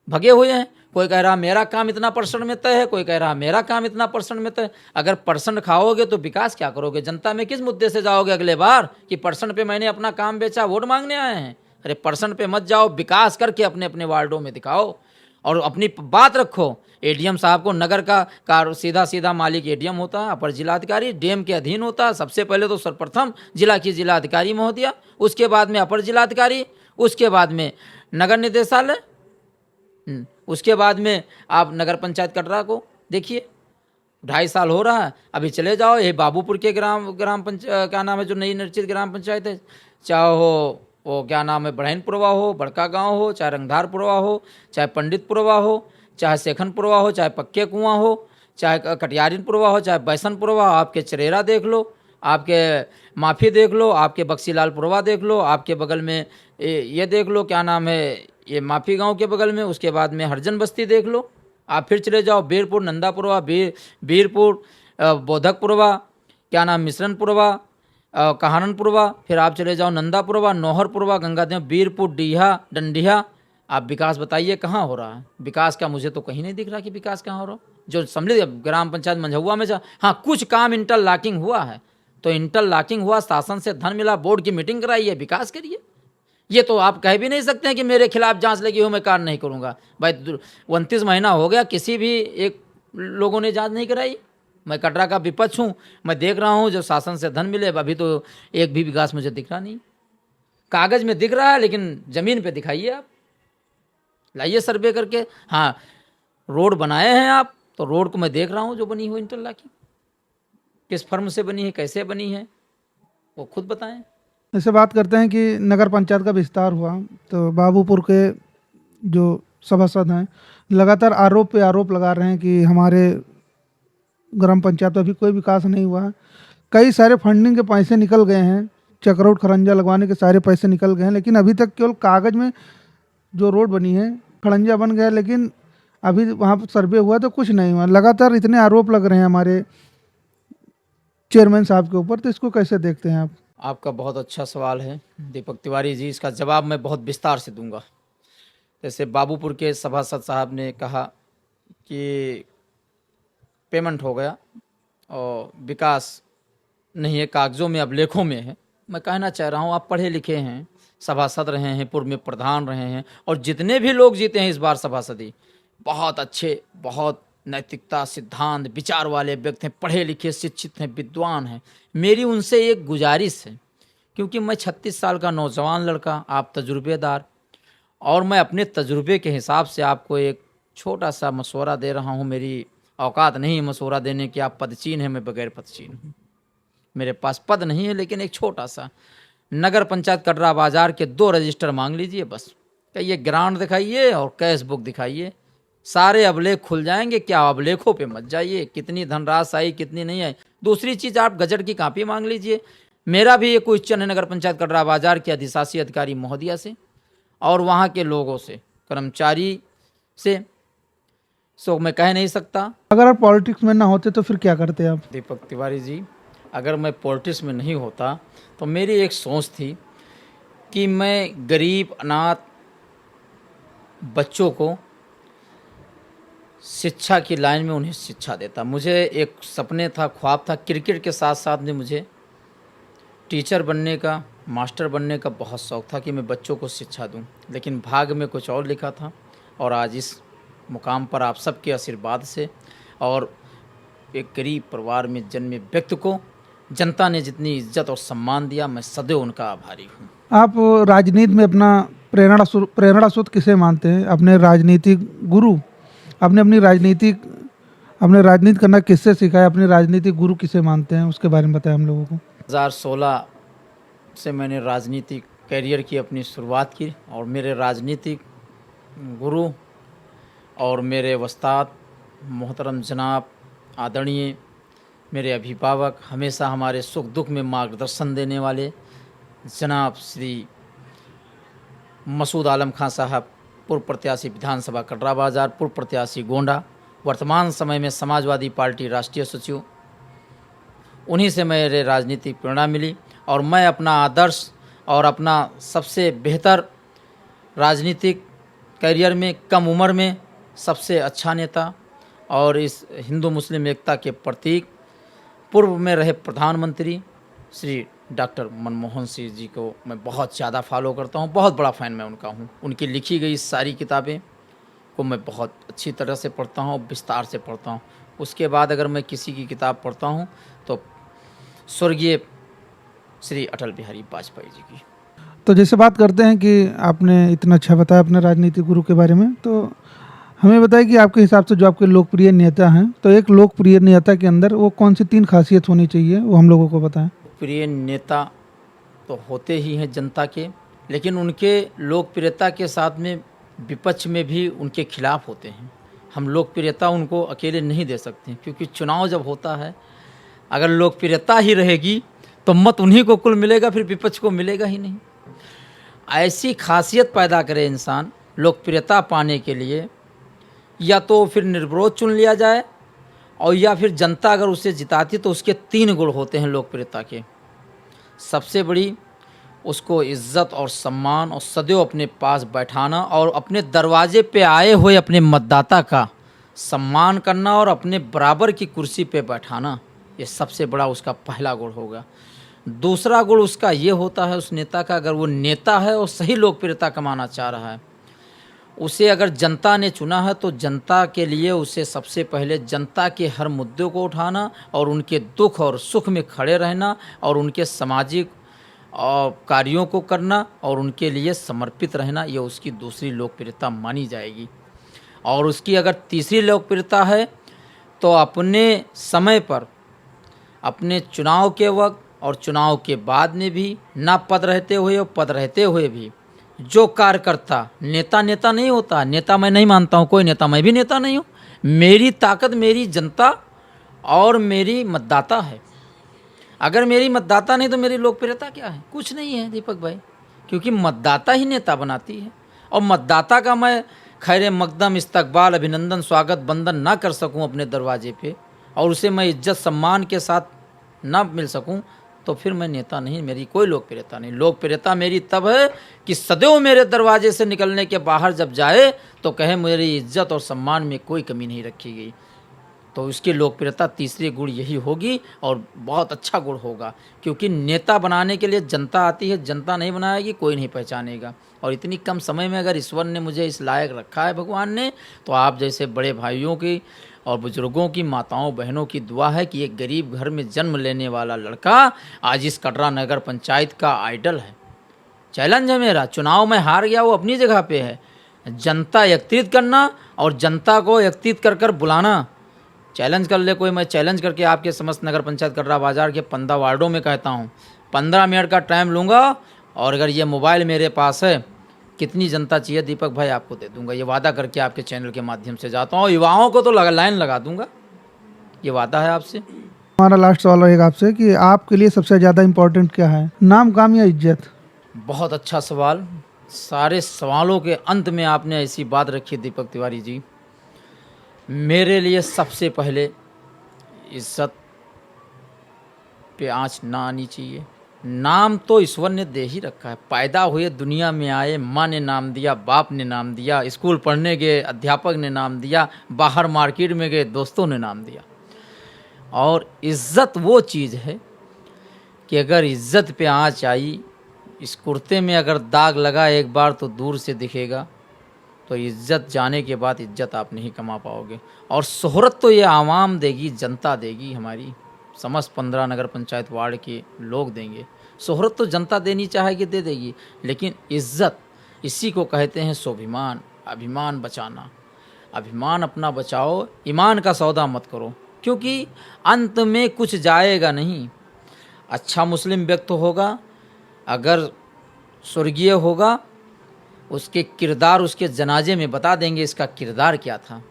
भगे हुए हैं। कोई कह रहा मेरा काम इतना % में तय है, कोई कह रहा मेरा काम इतना % में तय। अगर % खाओगे तो विकास क्या करोगे? जनता में किस मुद्दे से जाओगे अगले बार कि % पे मैंने अपना काम बेचा, वोट मांगने आए हैं? अरे % पे मत जाओ, विकास करके अपने अपने वार्डों में दिखाओ और अपनी बात रखो। एडीएम साहब को नगर का सीधा मालिक एडीएम होता है, अपर जिलाधिकारी डीएम के अधीन होता है। सबसे पहले तो सर्वप्रथम जिला की जिलाधिकारी महोदया, उसके बाद में अपर जिलाधिकारी, उसके बाद में नगर निदेशालय, उसके बाद में आप नगर पंचायत कटरा को देखिए। 2.5 साल हो रहा है, अभी चले जाओ ये बाबूपुर के ग्राम पंचायत क्या नाम है, जो नई निर्चित ग्राम पंचायत है, चाहे हो वो क्या नाम है, बढ़ैनपुरवा हो, बड़का गांव हो, चाहे रंगधारपुरवा हो, चाहे पंडितपुरवा हो, चाहे सेखनपुरवा हो, चाहे पक्के कुआं हो, चाहे कटियारीनपुरवा हो, चाहे बैसनपुरवा हो, आपके चरेरा देख लो, आपके माफी देख लो, आपके बक्सीलालपुरवा देख लो, आपके बगल में ये देख लो क्या नाम है, ये माफी गांव के बगल में, उसके बाद में हरजन बस्ती देख लो। आप फिर चले जाओ बीरपुर, नंदापुरवा, बीरपुर, बोधकपुरवा, क्या नाम मिश्रणपुरवा, कहाननपुरवा, फिर आप चले जाओ नंदापुरवा, नौहरपुरवा, गंगादेव, बीरपुर, डीहा, डंडिया। आप विकास बताइए कहाँ हो रहा है? विकास का मुझे तो कहीं नहीं दिख रहा कि विकास कहाँ हो रहा। जो सम्मिलित ग्राम पंचायत मंझौआ में हाँ कुछ काम इंटरलॉकिंग हुआ है, तो इंटरलॉकिंग हुआ, शासन से धन मिला, बोर्ड की मीटिंग कराई है, विकास करिए। ये तो आप कह भी नहीं सकते हैं कि मेरे खिलाफ जांच लगी हो, मैं कार्य नहीं करूंगा। भाई 29 महीना हो गया, किसी भी एक लोगों ने जांच नहीं कराई। मैं कटरा का विपक्ष हूँ, मैं देख रहा हूँ जो शासन से धन मिले, अभी तो एक भी विकास मुझे दिख रहा नहीं। कागज में दिख रहा है लेकिन जमीन पे दिखाइए, आप लाइए सर्वे करके। हाँ रोड बनाए हैं आप, तो रोड को मैं देख रहा हूँ जो बनी हुई इंटरलॉकिंग, किस फर्म से बनी है, कैसे बनी है, वो खुद बताएं। ऐसे बात करते हैं कि नगर पंचायत का विस्तार हुआ तो बाबूपुर के जो सभासद हैं लगातार आरोप पे आरोप लगा रहे हैं कि हमारे ग्राम पंचायत में अभी कोई विकास नहीं हुआ है। कई सारे फंडिंग के पैसे निकल गए हैं, चक्रोट खरंजा लगवाने के सारे पैसे निकल गए हैं, लेकिन अभी तक केवल कागज में जो रोड बनी है, खड़ंजा बन गया, लेकिन अभी वहाँ पर सर्वे हुआ तो कुछ नहीं हुआ। लगातार इतने आरोप लग रहे हैं हमारे चेयरमैन साहब के ऊपर, तो इसको कैसे देखते हैं आप? आपका बहुत अच्छा सवाल है दीपक तिवारी जी, इसका जवाब मैं बहुत विस्तार से दूंगा। जैसे बाबूपुर के सभासद साहब ने कहा कि पेमेंट हो गया और विकास नहीं है, कागज़ों में अब लेखों में है। मैं कहना चाह रहा हूँ आप पढ़े लिखे हैं, सभासद रहे हैं, पूर्व में प्रधान रहे हैं, और जितने भी लोग जीते हैं इस बार सभासदी, बहुत अच्छे, बहुत नैतिकता, सिद्धांत, विचार वाले व्यक्ति हैं, पढ़े लिखे, शिक्षित हैं, विद्वान हैं। मेरी उनसे एक गुजारिश है, क्योंकि मैं 36 साल का नौजवान लड़का, आप तजुर्बेदार, और मैं अपने तजुर्बे के हिसाब से आपको एक छोटा सा मशवरा दे रहा हूँ। मेरी औकात नहीं है मशवरा देने की, आप पदचीन हैं, मैं बगैर पदचीन हूँ, मेरे पास पद नहीं है, लेकिन एक छोटा सा नगर पंचायत कटरा बाजार के 2 रजिस्टर मांग लीजिए बस। कहिए ग्रांट दिखाइए और कैश बुक दिखाइए, सारे अभिलेख खुल जाएंगे। क्या अभिलेखों पे मत जाइए, कितनी धनराशि आई कितनी नहीं आई। दूसरी चीज़, आप गजट की कॉपी मांग लीजिए। मेरा भी एक क्वेश्चन है नगर पंचायत कटरा बाजार के अधिशासी अधिकारी महोदया से और वहाँ के लोगों से, कर्मचारी से, सो मैं कह नहीं सकता। अगर आप पॉलिटिक्स में ना होते तो फिर क्या करते आप? दीपक तिवारी जी, अगर मैं पॉलिटिक्स में नहीं होता तो मेरी एक सोच थी कि मैं गरीब अनाथ बच्चों को शिक्षा की लाइन में उन्हें शिक्षा देता। मुझे एक सपने था, ख्वाब था, क्रिकेट के साथ साथ में मुझे टीचर बनने का, मास्टर बनने का बहुत शौक़ था कि मैं बच्चों को शिक्षा दूं, लेकिन भाग्य में कुछ और लिखा था। और आज इस मुकाम पर आप सबके आशीर्वाद से और एक गरीब परिवार में जन्मे व्यक्ति को जनता ने जितनी इज्जत और सम्मान दिया, मैं सदैव उनका आभारी हूँ। आप राजनीति में अपना प्रेरणा स्रोत किसे मानते हैं? अपने राजनीतिक गुरु? आपने अपने राजनीति करना किससे सीखा है? अपने राजनीतिक गुरु किसे मानते हैं, उसके बारे में बताएं हम लोगों को। 2016 से मैंने राजनीतिक कैरियर की अपनी शुरुआत की, और मेरे राजनीतिक गुरु और मेरे उस्ताद मोहतरम जनाब आदरणीय मेरे अभिभावक, हमेशा हमारे सुख दुख में मार्गदर्शन देने वाले जनाब श्री मसूद आलम खां साहब, पूर्व प्रत्याशी विधानसभा कटरा बाजार, पूर्व प्रत्याशी गोंडा, वर्तमान समय में समाजवादी पार्टी राष्ट्रीय सचिव, उन्हीं से मेरे राजनीतिक प्रेरणा मिली। और मैं अपना आदर्श और अपना सबसे बेहतर राजनीतिक करियर में कम उम्र में सबसे अच्छा नेता और इस हिंदू मुस्लिम एकता के प्रतीक पूर्व में रहे प्रधानमंत्री श्री डॉक्टर मनमोहन सिंह जी को मैं बहुत ज़्यादा फॉलो करता हूँ, बहुत बड़ा फ़ैन मैं उनका हूँ। उनकी लिखी गई सारी किताबें को मैं बहुत अच्छी तरह से पढ़ता हूँ, विस्तार से पढ़ता हूँ। उसके बाद अगर मैं किसी की किताब पढ़ता हूँ तो स्वर्गीय श्री अटल बिहारी वाजपेयी जी की। तो जैसे बात करते हैं कि आपने इतना अच्छा बताया अपने राजनीतिक गुरु के बारे में, तो हमें बताइए कि आपके हिसाब से जो आपके लोकप्रिय नेता हैं, तो एक लोकप्रिय नेता के अंदर वो कौन सी 3 खासियत होनी चाहिए, वो हम लोगों को बताएं। प्रिय नेता तो होते ही हैं जनता के, लेकिन उनके लोकप्रियता के साथ में विपक्ष में भी उनके खिलाफ होते हैं। हम लोकप्रियता उनको अकेले नहीं दे सकते, क्योंकि चुनाव जब होता है, अगर लोकप्रियता ही रहेगी तो मत उन्हीं को कुल मिलेगा, फिर विपक्ष को मिलेगा ही नहीं। ऐसी खासियत पैदा करे इंसान लोकप्रियता पाने के लिए, या तो फिर निर्विरोध चुन लिया जाए, और या फिर जनता अगर उसे जिताती तो उसके 3 गुण होते हैं लोकप्रियता के। सबसे बड़ी, उसको इज्जत और सम्मान और सदैव अपने पास बैठाना, और अपने दरवाजे पे आए हुए अपने मतदाता का सम्मान करना और अपने बराबर की कुर्सी पे बैठाना, ये सबसे बड़ा उसका पहला गुण होगा। दूसरा गुण उसका ये होता है उस नेता का, अगर वो नेता है और सही लोकप्रियता कमाना चाह रहा है, उसे अगर जनता ने चुना है तो जनता के लिए उसे सबसे पहले जनता के हर मुद्दों को उठाना और उनके दुख और सुख में खड़े रहना और उनके सामाजिक कार्यों को करना और उनके लिए समर्पित रहना, ये उसकी दूसरी लोकप्रियता मानी जाएगी। और उसकी अगर तीसरी लोकप्रियता है तो अपने समय पर, अपने चुनाव के वक्त और चुनाव के बाद में भी, ना पद रहते हुए और पद रहते हुए भी, जो कार्यकर्ता, नेता नहीं होता, नेता मैं नहीं मानता हूँ कोई नेता, मैं भी नेता नहीं हूँ। मेरी ताकत मेरी जनता और मेरी मतदाता है। अगर मेरी मतदाता नहीं तो मेरी लोकप्रियता क्या है? कुछ नहीं है दीपक भाई, क्योंकि मतदाता ही नेता बनाती है। और मतदाता का मैं खैर मकदम, इस्तकबाल, अभिनंदन, स्वागत, वंदन ना कर सकूं अपने दरवाजे पे, और उसे मैं इज्जत सम्मान के साथ ना मिल सकूं, तो फिर मैं नेता नहीं, मेरी कोई लोकप्रियता नहीं। लोकप्रियता मेरी तब है कि सदैव मेरे दरवाजे से निकलने के बाहर जब जाए तो कहे मेरी इज्जत और सम्मान में कोई कमी नहीं रखी गई। तो उसकी लोकप्रियता तीसरी गुण यही होगी और बहुत अच्छा गुण होगा, क्योंकि नेता बनाने के लिए जनता आती है, जनता नहीं बनाएगी कोई नहीं पहचानेगा। और इतनी कम समय में अगर ईश्वर ने मुझे इस लायक रखा है भगवान ने, तो आप जैसे बड़े भाइयों की और बुजुर्गों की, माताओं बहनों की दुआ है कि एक गरीब घर में जन्म लेने वाला लड़का आज इस कटरा नगर पंचायत का आइडल है। चैलेंज है मेरा, चुनाव में हार गया वो अपनी जगह पे है, जनता एकत्रित करना और जनता को एकत्रित कर कर बुलाना। चैलेंज कर ले कोई, मैं चैलेंज करके आपके समस्त नगर पंचायत कटरा बाजार के 15 वार्डों में कहता हूँ, 15 मिनट का टाइम लूँगा और अगर ये मोबाइल मेरे पास है, कितनी जनता चाहिए दीपक भाई आपको दे दूंगा। ये वादा करके आपके चैनल के माध्यम से जाता हूँ, युवाओं को तो लाइन लगा दूंगा, ये वादा है आपसे। हमारा लास्ट सवाल रहेगा आपसे कि आपके लिए सबसे ज़्यादा इम्पोर्टेंट क्या है, नाम, काम या इज्जत? बहुत अच्छा सवाल। सारे सवालों के अंत में आपने ऐसी बात रखी दीपक तिवारी जी। मेरे लिए सबसे पहले इज्जत पे आँच ना आनी चाहिए। नाम तो ईश्वर ने दे ही रखा है, पैदा हुए दुनिया में आए, माँ ने नाम दिया, बाप ने नाम दिया, स्कूल पढ़ने गए अध्यापक ने नाम दिया, बाहर मार्केट में गए दोस्तों ने नाम दिया। और इज्जत वो चीज़ है कि अगर इज्जत पे आँच आई, इस कुर्ते में अगर दाग लगा एक बार तो दूर से दिखेगा, तो इज्जत जाने के बाद इज्जत आप नहीं कमा पाओगे। और शोहरत तो ये आवाम देगी, जनता देगी, हमारी समस्त 15 नगर पंचायत वार्ड के लोग देंगे। शोहरत तो जनता देनी चाहेगी दे देगी, लेकिन इज्जत इसी को कहते हैं स्वाभिमान, अभिमान बचाना। अभिमान अपना बचाओ, ईमान का सौदा मत करो, क्योंकि अंत में कुछ जाएगा नहीं। अच्छा मुस्लिम व्यक्ति होगा, अगर स्वर्गीय होगा, उसके किरदार उसके जनाजे में बता देंगे इसका किरदार क्या था।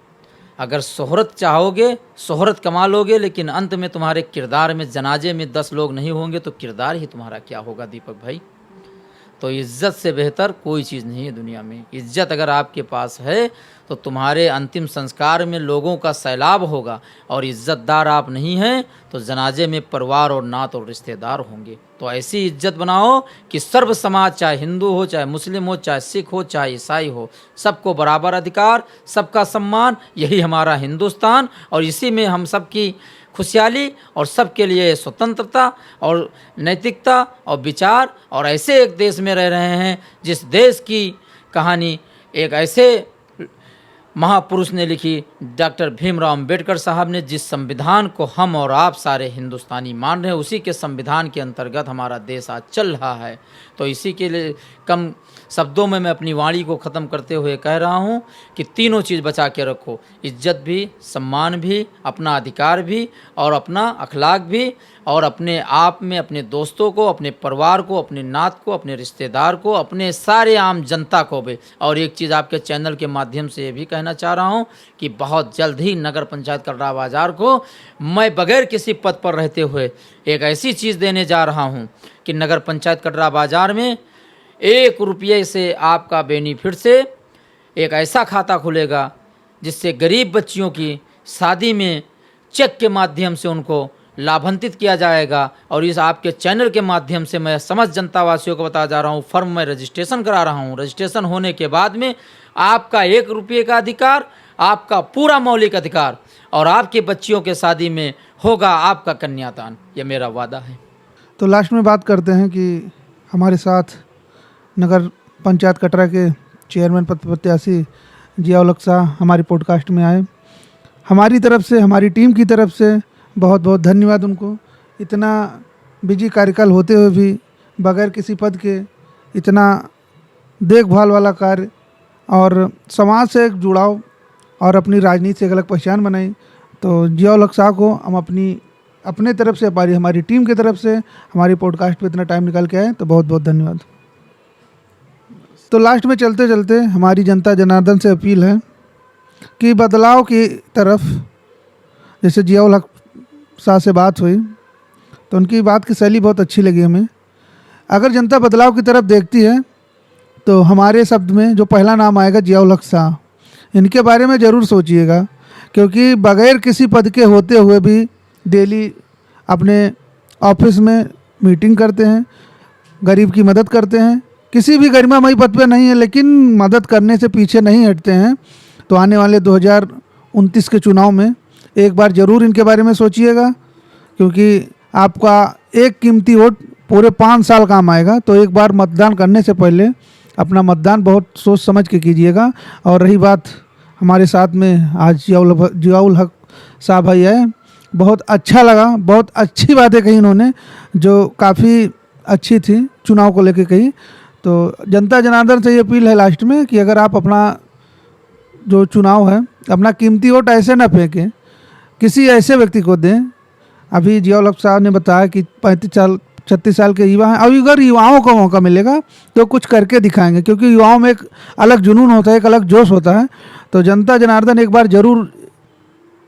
अगर शोहरत चाहोगे, शोहरत कमा लोगे, लेकिन अंत में तुम्हारे किरदार में, जनाजे में 10 लोग नहीं होंगे तो किरदार ही तुम्हारा क्या होगा दीपक भाई। तो इज्जत से बेहतर कोई चीज़ नहीं है दुनिया में। इज्जत अगर आपके पास है तो तुम्हारे अंतिम संस्कार में लोगों का सैलाब होगा, और इज्जतदार आप नहीं हैं तो जनाजे में परिवार और नात और रिश्तेदार होंगे। तो ऐसी इज्जत बनाओ कि सर्व समाज, चाहे हिंदू हो, चाहे मुस्लिम हो, चाहे सिख हो, चाहे ईसाई हो, सबको बराबर अधिकार, सबका सम्मान, यही हमारा हिंदुस्तान। और इसी में हम सबकी खुशहाली और सबके लिए स्वतंत्रता और नैतिकता और विचार, और ऐसे एक देश में रह रहे हैं जिस देश की कहानी एक ऐसे महापुरुष ने लिखी, डॉक्टर भीमराव अंबेडकर साहब ने। जिस संविधान को हम और आप सारे हिंदुस्तानी मान रहे हैं, उसी के संविधान के अंतर्गत हमारा देश आज चल रहा है। तो इसी के लिए कम शब्दों में मैं अपनी वाणी को ख़त्म करते हुए कह रहा हूँ कि तीनों चीज़ बचा के रखो, इज्जत भी, सम्मान भी, अपना अधिकार भी और अपना अखलाक भी, और अपने आप में अपने दोस्तों को, अपने परिवार को, अपने नात को, अपने रिश्तेदार को, अपने सारे आम जनता को भी। और एक चीज़ आपके चैनल के माध्यम से ये भी कहना चाह रहा हूँ कि बहुत जल्द ही नगर पंचायत कटरा बाजार को मैं बगैर किसी पद पर रहते हुए एक ऐसी चीज़ देने जा रहा हूँ कि नगर पंचायत कटरा बाजार में 1 रुपये से आपका बेनिफिट से एक ऐसा खाता खुलेगा जिससे गरीब बच्चियों की शादी में चेक के माध्यम से उनको लाभान्वित किया जाएगा। और इस आपके चैनल के माध्यम से मैं समस्त जनता वासियों को बता जा रहा हूँ, फर्म में रजिस्ट्रेशन करा रहा हूँ। रजिस्ट्रेशन होने के बाद में आपका 1 रुपये का अधिकार, आपका पूरा मौलिक अधिकार, और आपकी बच्चियों के शादी में होगा आपका कन्यादान, ये मेरा वादा है। तो लास्ट में बात करते हैं कि हमारे साथ नगर पंचायत कटरा के चेयरमैन पद प्रत्याशी जियाउल हक साहब हमारी पॉडकास्ट में आए। हमारी तरफ से, हमारी टीम की तरफ से बहुत बहुत धन्यवाद उनको। इतना बिजी कार्यकाल होते हुए भी बगैर किसी पद के इतना देखभाल वाला कार्य और समाज से एक जुड़ाव और अपनी राजनीति से एक अलग पहचान बनाई। तो जियाउल हक साहब को हम अपने तरफ से, हमारी टीम की तरफ से हमारी पॉडकास्ट पे इतना टाइम निकाल के आए, तो बहुत बहुत धन्यवाद। तो लास्ट में चलते चलते हमारी जनता जनार्दन से अपील है कि बदलाव की तरफ, जैसे जियाउल हक साहब से बात हुई तो उनकी बात की शैली बहुत अच्छी लगी हमें। अगर जनता बदलाव की तरफ देखती है तो हमारे शब्द में जो पहला नाम आएगा जियाउल हक साहब, इनके बारे में ज़रूर सोचिएगा, क्योंकि बगैर किसी पद के होते हुए भी डेली अपने ऑफिस में मीटिंग करते हैं, गरीब की मदद करते हैं। किसी भी गरिमामयी पद पे नहीं है, लेकिन मदद करने से पीछे नहीं हटते हैं। तो आने वाले 2029 के चुनाव में एक बार ज़रूर इनके बारे में सोचिएगा, क्योंकि आपका एक कीमती वोट पूरे 5 साल काम आएगा। तो एक बार मतदान करने से पहले अपना मतदान बहुत सोच समझ के कीजिएगा। और रही बात, हमारे साथ में आज जियाउल हक साहब भाई आए, बहुत अच्छा लगा, बहुत अच्छी बातें कही इन्होंने, जो काफ़ी अच्छी थी चुनाव को लेके कही। तो जनता जनार्दन से ये अपील है लास्ट में कि अगर आप अपना जो चुनाव है, अपना कीमती वोट ऐसे ना फेंकें, किसी ऐसे व्यक्ति को दें। अभी जियाउल हक साहब ने बताया कि 35-36 साल के युवा हैं। अब अगर युवाओं को मौका मिलेगा तो कुछ करके दिखाएंगे, क्योंकि युवाओं में एक अलग जुनून होता है, एक अलग जोश होता है। तो जनता जनार्दन एक बार ज़रूर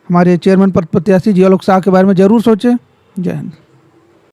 हमारे चेयरमैन पद प्रत्याशी जियाउल हक साहब के बारे में ज़रूर सोचें। जय हिंद।